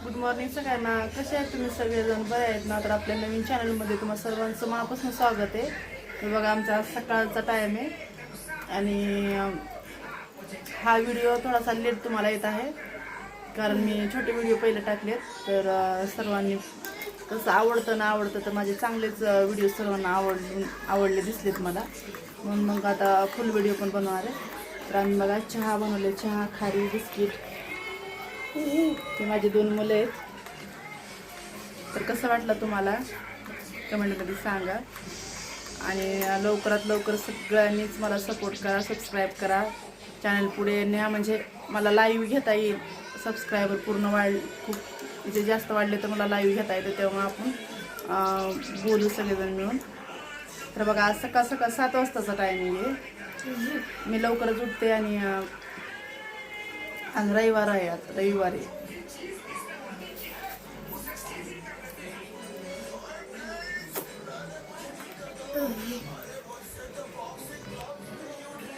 Good morning सगळ्यांना. कसे आहेत तुम्ही सगळेजण? बरे आहेत ना? तर आपल्या नवीन चॅनलमध्ये तुम्हाला सर्वांचं मनापासून स्वागत आहे. तर बघा आमचा आज सकाळचा टाईम आहे आणि हा व्हिडिओ थोडासा लेट तुम्हाला येत आहे कारण मी छोटे व्हिडिओ पहिले टाकलेत. तर सर्वांनी कसं आवडतं ना आवडतं तर माझे चांगलेच व्हिडिओ सर्वांना आवडले दिसलेत मला, म्हणून मग आता फुल व्हिडिओ पण बनवणार आहे. तर आम्ही बघा चहा बनवले, चहा, खारी, बिस्किट. ते माझे 2 मुलं आहेत. तर कसं वाटलं तुम्हाला कमेंटमध्ये सांगा आणि लवकरात लवकर सगळ्यांनीच मला सपोर्ट करा, सबस्क्राईब करा, चॅनल पुढे न्या, म्हणजे मला लाईव्ह घेता येईल. सबस्क्रायबर पूर्ण खूप म्हणजे जास्त वाढले तर मला लाईव्ह घेता येतं, तेव्हा आपण बोलू सगळेजण मिळून. तर बघा आज सकाळ 7 वाजताचा टायमिंग आहे. मी लवकरच उठते आणि आज रविवार आहे. आज रविवारी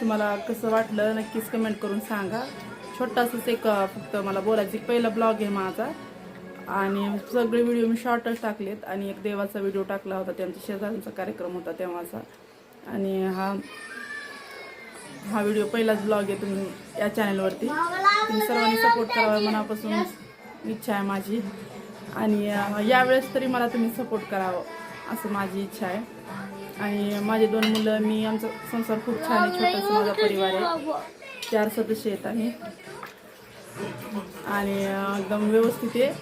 तुम्हाला कसं वाटलं नक्कीच कमेंट करून सांगा. छोटासाच एक फक्त मला बोलायचं, पहिला ब्लॉग आहे माझा आणि सगळे व्हिडिओ मी शॉर्टच टाकलेत आणि एक देवाचा व्हिडिओ टाकला होता, ते आमच्या शेजाऱ्यांचा कार्यक्रम होता तेव्हाचा. आणि हा व्हिडिओ पहिलाच ब्लॉग आहे तुम्ही या चॅनलवरती. तुम्ही सर्वांनी सपोर्ट करावा मनापासून इच्छा आहे माझी आणि यावेळेस तरी मला तुम्ही सपोर्ट करावं असं माझी इच्छा आहे. आणि माझे 2 मुलं, मी, आमचा संसार खूप छान आहे. छोटासा माझा परिवार आहे, 4 सदस्य आहेत आणि एकदम व्यवस्थित आहे.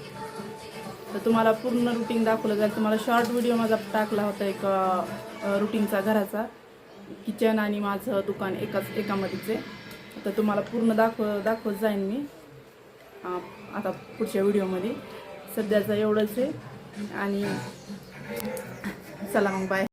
तर तुम्हाला पूर्ण रुटीन दाखवलं जाईल. तुम्हाला शॉर्ट व्हिडिओ माझा टाकला होता एक रुटीनचा, घराचा, किचन आणि माझं दुकान एकामध्येच आहे. तर तुम्हाला पूर्ण दाखवत जाईन मी आता पुढच्या व्हिडिओमध्ये. सध्याचं एवढंच आहे आणि चला मग बाय.